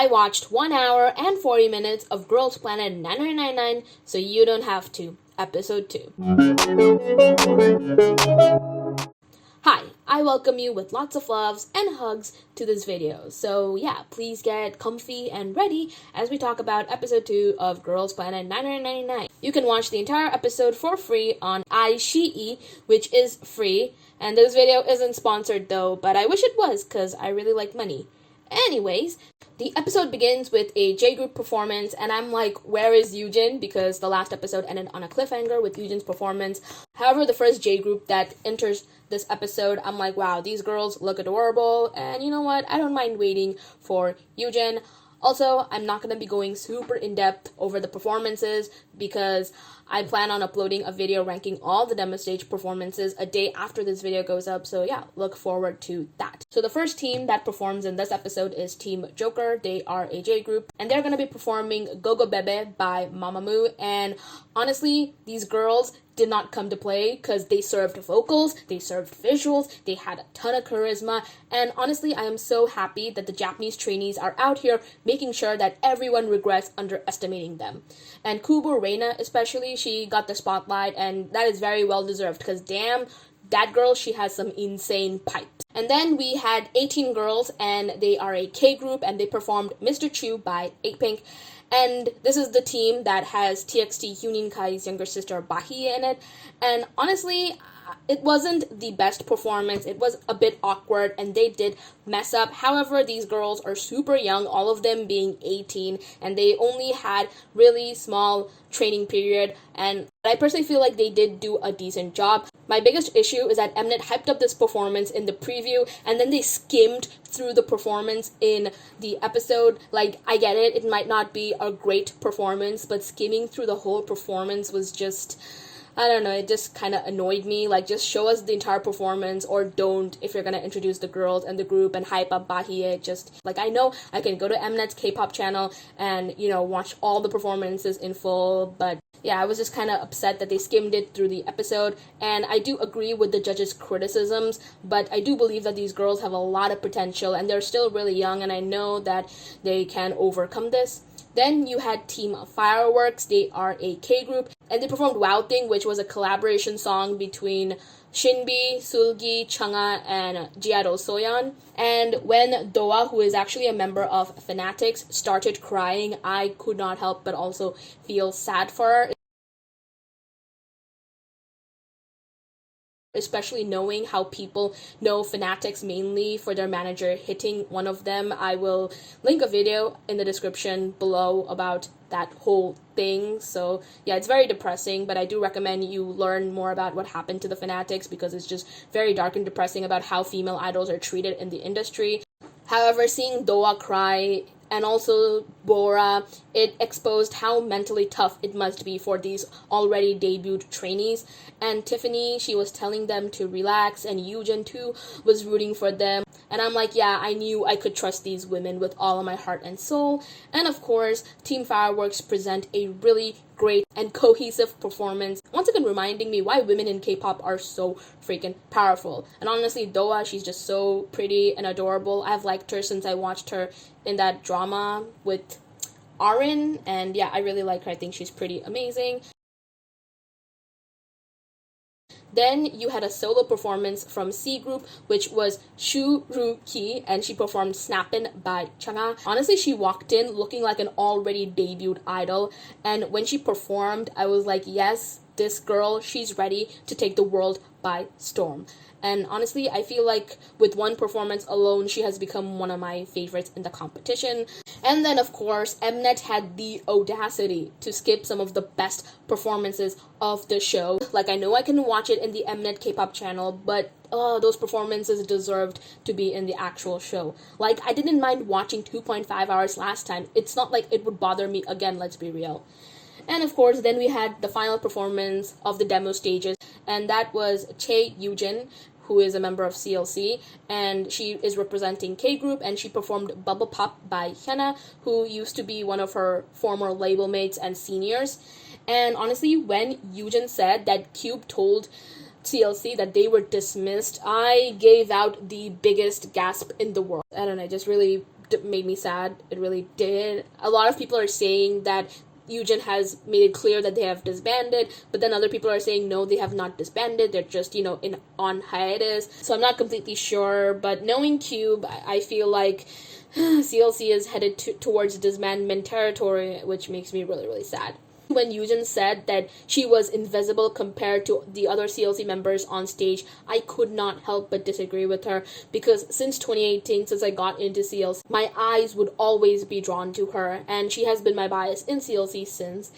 I watched 1 hour and 40 minutes of Girls Planet 9999, so you don't have to. Episode 2. Hi, I welcome you with lots of loves and hugs to this video. So yeah, please get comfy and ready as we talk about episode 2 of Girls Planet 9999. You can watch the entire episode for free on i-dle, which is free. And this video isn't sponsored though, but I wish it was because I really like money. Anyways, the episode begins with a J-group performance, and I'm like, where is Yujin? Because the last episode ended on a cliffhanger with Yujin's performance. However, the first J-group that enters this episode, I'm like, wow, these girls look adorable, and you know what? I don't mind waiting for Yujin. Also, I'm not going to be going super in-depth over the performances because I plan on uploading a video ranking all the demo stage performances a day after this video goes up, so yeah, look forward to that. So the first team that performs in this episode is Team Joker. They are a J group, and they're going to be performing Gogo Bebe by Mamamoo, and honestly, these girls did not come to play because they served vocals, they served visuals, they had a ton of charisma, and honestly, I am so happy that the Japanese trainees are out here making sure that everyone regrets underestimating them. And Kubo Reina especially, she got the spotlight, and that is very well deserved because damn, that girl, she has some insane pipes. And then we had 18 girls, and they are a K group, and they performed Mr. Chu by 8pink. And this is the team that has TXT Hyunin Kai's younger sister Bahiyyih in it. And honestly, it wasn't the best performance. It was a bit awkward and they did mess up. However, these girls are super young, all of them being 18, and they only had really small training period, and I personally feel like they did do a decent job. My biggest issue is that Mnet hyped up this performance in the preview and then they skimmed through the performance in the episode. Like, I get it, it might not be a great performance, but skimming through the whole performance was just, I don't know, it just kind of annoyed me. Like, just show us the entire performance, or don't if you're gonna introduce the girls and the group and hype up Bahiyyih. Just, like, I know I can go to Mnet's K-pop channel and, you know, watch all the performances in full, but yeah, I was just kind of upset that they skimmed it through the episode, and I do agree with the judges' criticisms, but I do believe that these girls have a lot of potential, and they're still really young, and I know that they can overcome this. Then you had Team Fireworks. They are a K group, and they performed Wow Thing, which was a collaboration song between Shinbi, Sulgi, Chang'a, and Jiado Soyeon. And when Doa, who is actually a member of Fanatics, started crying, I could not help but also feel sad for her, especially knowing how people know Fanatics mainly for their manager hitting one of them. I will link a video in the description below about that whole thing. So yeah, it's very depressing, but I do recommend you learn more about what happened to the Fanatics because it's just very dark and depressing about how female idols are treated in the industry. However, seeing Doa cry and also Bora, it exposed how mentally tough it must be for these already debuted trainees. And Tiffany, she was telling them to relax, and Yujin too was rooting for them. And I'm like, yeah, I knew I could trust these women with all of my heart and soul. And of course, Team Fireworks present a really great and cohesive performance, once again reminding me why women in K-pop are so freaking powerful. And honestly, Doa, she's just so pretty and adorable. I've liked her since I watched her in that drama with Arin, and yeah, I really like her. I think she's pretty amazing. Then you had a solo performance from C group, which was Shu Ru-ki, and she performed Snappin' by Chang'a. Honestly, she walked in looking like an already debuted idol, and when she performed, I was like, yes, this girl, she's ready to take the world by storm. And honestly, I feel like with one performance alone, she has become one of my favorites in the competition. And then, of course, Mnet had the audacity to skip some of the best performances of the show. Like, I know I can watch it in the Mnet K-pop channel, but those performances deserved to be in the actual show. Like, I didn't mind watching 2.5 hours last time. It's not like it would bother me again, let's be real. And of course, then we had the final performance of the demo stages, and that was Chae Yujin, who is a member of CLC, and she is representing K group, and she performed Bubble Pop by Hyuna, who used to be one of her former label mates and seniors. And honestly, when Yujin said that Cube told CLC that they were dismissed, I gave out the biggest gasp in the world. I don't know, it just really made me sad. It really did. A lot of people are saying that Yujin has made it clear that they have disbanded, but then other people are saying no, they have not disbanded. They're just, on hiatus. So I'm not completely sure, but knowing Cube, I feel like CLC is headed towards disbandment territory, which makes me really, really sad. When Yujin said that she was invisible compared to the other CLC members on stage, I could not help but disagree with her, because since 2018, since I got into CLC, my eyes would always be drawn to her, and she has been my bias in CLC since.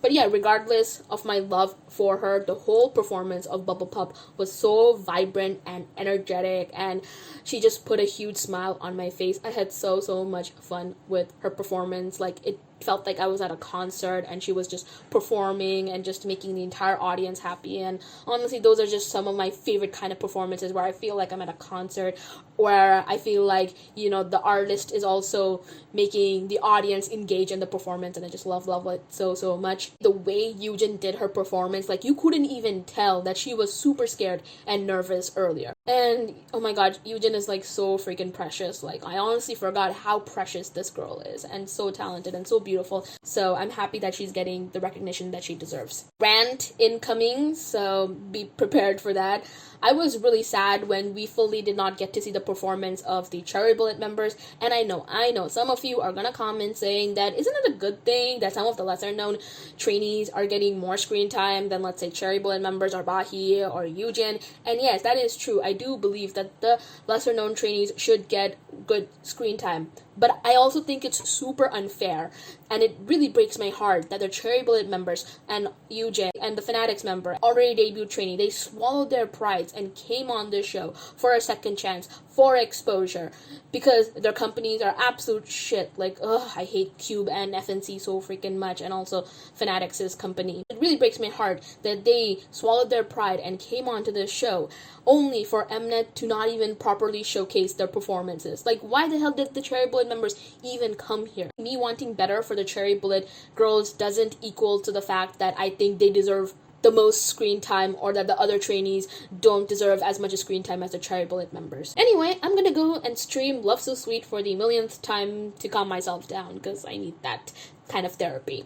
But yeah, regardless of my love for her, the whole performance of Bubble Pop was so vibrant and energetic, and she just put a huge smile on my face. I had so much fun with her performance. Like, it felt like I was at a concert and she was just performing and just making the entire audience happy. And honestly, those are just some of my favorite kind of performances, where I feel like I'm at a concert, where I feel like, the artist is also making the audience engage in the performance, and I just love it so much. The way Yujin did her performance, like, you couldn't even tell that she was super scared and nervous earlier. And oh my god, Yujin is like so freaking precious. Like, I honestly forgot how precious this girl is, and so talented and so beautiful. So I'm happy that she's getting the recognition that she deserves. Rant incoming, so be prepared for that. I was really sad when we fully did not get to see the performance of the Cherry Bullet members, and I know some of you are gonna comment saying that isn't it a good thing that some of the lesser known trainees are getting more screen time than, let's say, Cherry Bullet members or bahiyyih or Yujin. And yes, that is true. I do believe that the lesser known trainees should get good screen time, but I also think it's super unfair, and it really breaks my heart that the Cherry Bullet members and Yujin and the Fanatics member, already debuted trainee, they swallowed their prides and came on this show for a second chance, for exposure, because their companies are absolute shit. Like, I hate Cube and FNC so freaking much, and also Fanatics' company. It really breaks my heart that they swallowed their pride and came onto this show only for mnet to not even properly showcase their performances. Like, why the hell did the Cherry Bullet members even come here? Me wanting better for the Cherry Bullet girls doesn't equal to the fact that I think they deserve the most screen time, or that the other trainees don't deserve as much screen time as the Cherry Bullet members. Anyway, I'm gonna go and stream Love So Sweet for the millionth time to calm myself down, because I need that kind of therapy.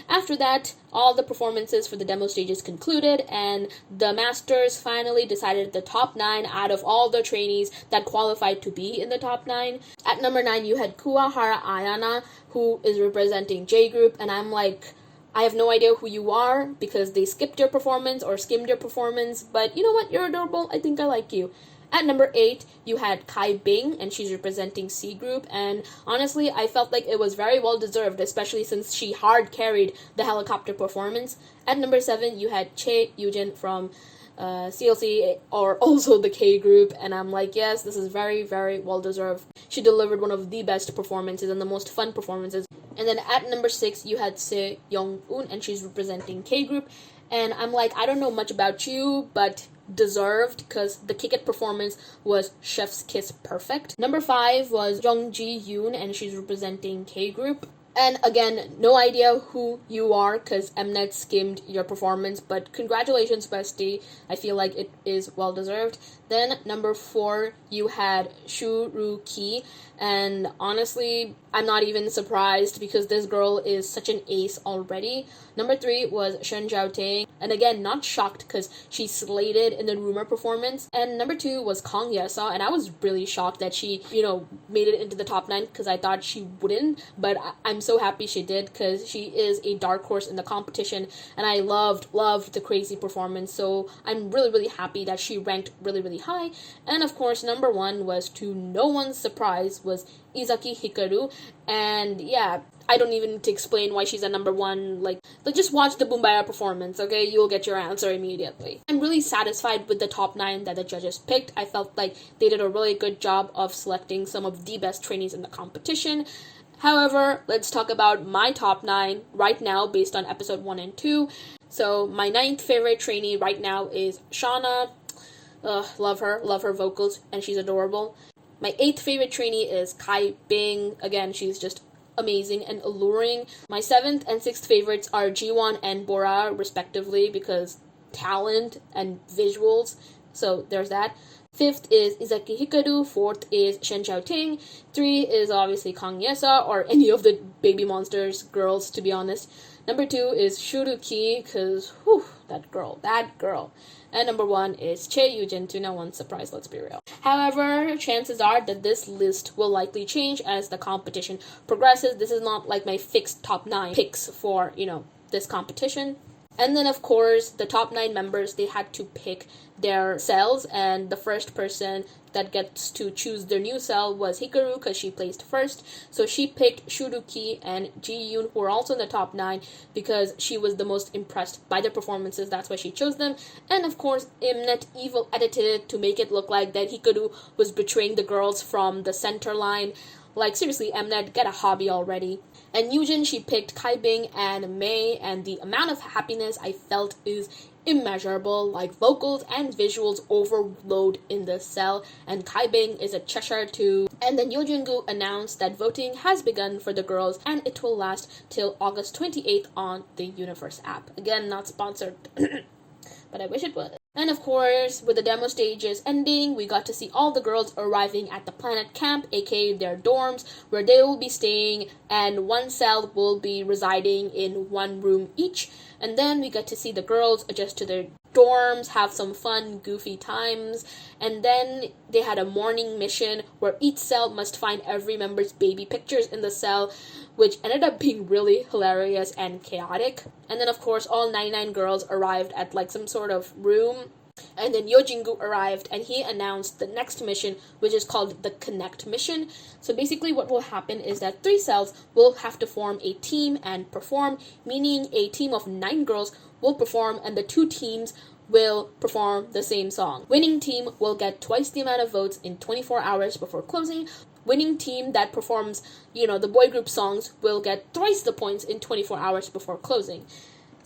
After that, all the performances for the demo stages concluded, and the masters finally decided the top 9 out of all the trainees that qualified to be in the top 9. At number 9, you had Kuwahara Ayana, who is representing J Group, and I'm like, I have no idea who you are, because they skipped your performance or skimmed your performance, but you know what, you're adorable, I think I like you. At number 8, you had Kai Bing, and she's representing C Group, and honestly, I felt like it was very well deserved, especially since she hard carried the helicopter performance. At number 7, you had Che Yujin from CLC, or also the K Group, and I'm like, yes, this is very well deserved. She delivered one of the best performances and the most fun performances. And then at number 6, you had Se Young-un, and she's representing K Group, and I'm like, I don't know much about you, but deserved, because the kick-it performance was chef's kiss perfect. Number 5 was Jung Ji Yoon, and she's representing K Group. And again, no idea who you are, because mnet skimmed your performance, but congratulations, bestie. I feel like it is well deserved. Then number 4, you had Shu Ru Ki, and honestly, I'm not even surprised, because this girl is such an ace already. Number 3 was Shen Zhaoteng, and again, not shocked, because she slated in the rumor performance. And number 2 was Kong Yesa, and I was really shocked that she, made it into the top 9, because I thought she wouldn't, but I'm so happy she did, because she is a dark horse in the competition, and I loved the crazy performance, so I'm really happy that she ranked really high. And of course, number 1 was, to no one's surprise, was Izaki Hikaru, and yeah, I don't even need to explain why she's at number 1, like just watch the Boombaya performance, okay? You'll get your answer immediately. I'm really satisfied with the top 9 that the judges picked. I felt like they did a really good job of selecting some of the best trainees in the competition. However, let's talk about my top 9 right now based on episode 1 and 2. So my 9th favorite trainee right now is Shauna. Love her vocals, and she's adorable. My 8th favorite trainee is Kai Bing. Again, she's just amazing and alluring. My 7th and 6th favorites are Jiwon and Bora, respectively, because talent and visuals, So there's that. 5th is Izaki Hikaru. 4th is Shen Xiaoting. 3 is obviously Kang Yesa, or any of the baby monsters girls, to be honest. Number 2 is Shuruki, because, that girl. And number 1 is Che Yujin, to no one's surprise, let's be real. However, chances are that this list will likely change as the competition progresses. This is not like my fixed top 9 picks for, this competition. And then, of course, the top 9 members, they had to pick their cells, and the first person that gets to choose their new cell was Hikaru, because she placed first. So she picked Shuruki and Ji-yoon, who are also in the top 9, because she was the most impressed by their performances. That's why she chose them. And, of course, mnet i-dle edited it to make it look like that Hikaru was betraying the girls from the center line. Like, seriously, mnet, get a hobby already. And Yujin, she picked Kaibing and Mei, and the amount of happiness I felt is immeasurable. Like, vocals and visuals overload in the cell, and Kaibing is a Cheshire too. And then Yojin-gu announced that voting has begun for the girls, and it will last till August 28th on the Universe app. Again, not sponsored, but I wish it was. And of course, with the demo stages ending, we got to see all the girls arriving at the planet camp, aka their dorms, where they will be staying, and one cell will be residing in one room each. And then we got to see the girls adjust to their dorms, have some fun, goofy times, and then they had a morning mission where each cell must find every member's baby pictures in the cell, which ended up being really hilarious and chaotic. And then, of course, all 99 girls arrived at like some sort of room. And then Yojin-gu arrived, and he announced the next mission, which is called the Connect mission. So basically what will happen is that 3 cells will have to form a team and perform, meaning a team of 9 girls will perform, and the 2 teams will perform the same song. Winning team will get twice the amount of votes in 24 hours before closing. Winning team that performs, the boy group songs will get thrice the points in 24 hours before closing.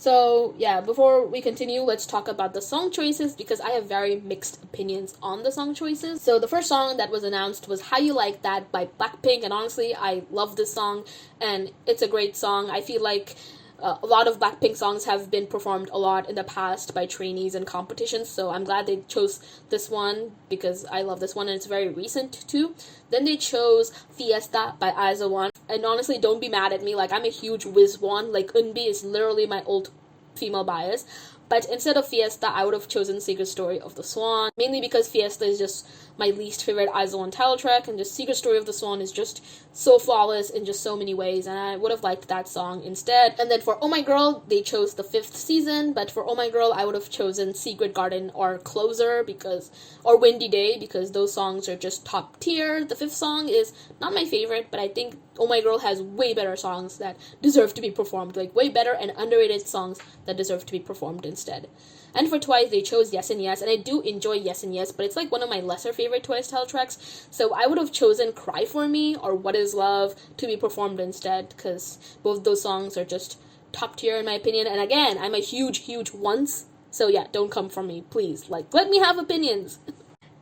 So, yeah, before we continue, let's talk about the song choices, because I have very mixed opinions on the song choices. So, the first song that was announced was How You Like That by Blackpink, and honestly, I love this song, and it's a great song. I feel like a lot of Blackpink songs have been performed a lot in the past by trainees and competitions, so I'm glad they chose this one, because I love this one, and it's very recent, too. Then they chose Fiesta by i-dle. And honestly, don't be mad at me, like, I'm a huge Wizwan, like, Eunbi is literally my old female bias. But instead of Fiesta, I would have chosen Secret Story of the Swan, mainly because Fiesta is just my least favorite i-dle title track, and just Secret Story of the Swan is just so flawless in just so many ways, and I would have liked that song instead. And then for Oh My Girl, they chose the 5th season, but for Oh My Girl, I would have chosen Secret Garden or Closer, or Windy Day, because those songs are just top tier. The 5th song is not my favorite, but I think Oh My Girl has way better songs that deserve to be performed, like way better and underrated songs that deserve to be performed instead. And for Twice, they chose Yes and Yes, and I do enjoy Yes and Yes, but it's like one of my lesser favorite Twice title tracks, so I would have chosen Cry For Me or What Is Love to be performed instead, because both those songs are just top tier in my opinion, and again, I'm a huge once, so yeah, don't come for me, please, like, let me have opinions.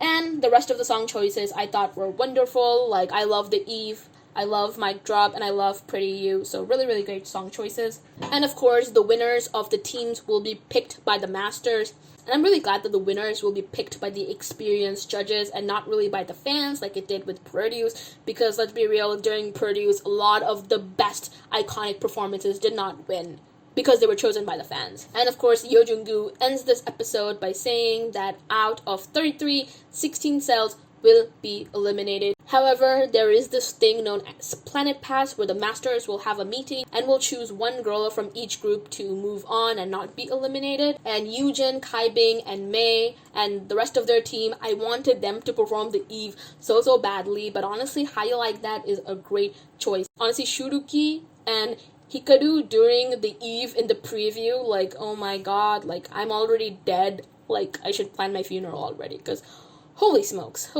And the rest of the song choices I thought were wonderful, like, I love The Eve, I love Mic Drop, and I love Pretty You, so really great song choices. And of course, the winners of the teams will be picked by the masters, and I'm really glad that the winners will be picked by the experienced judges and not really by the fans like it did with Produce, because let's be real, during Produce, a lot of the best iconic performances did not win, because they were chosen by the fans. And of course, Yojin-gu ends this episode by saying that out of 33, 16 cells will be eliminated. However, there is this thing known as Planet Pass, where the masters will have a meeting and will choose one girl from each group to move on and not be eliminated. And Yujin, Kaibing, and Mei, and the rest of their team, I wanted them to perform the Eve so badly, but honestly, How You Like That is a great choice. Honestly, Shuruki and Hikaru during the Eve in the preview, like, oh my god, like, I'm already dead. Like, I should plan my funeral already, because holy smokes.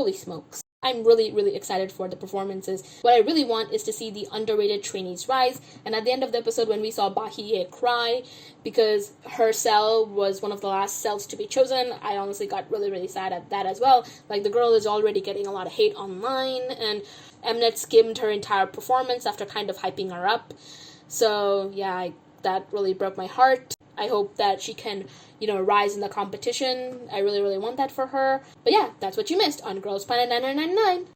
I'm really excited for the performances. What I really want is to see the underrated trainees rise, and at the end of the episode when we saw Bahiyyih cry because her cell was one of the last cells to be chosen, I honestly got really sad at that as well. Like, the girl is already getting a lot of hate online, and mnet skimmed her entire performance after kind of hyping her up. So yeah, that really broke my heart. I hope that she can, rise in the competition. I really, really want that for her. But yeah, that's what you missed on Girls Planet 9999.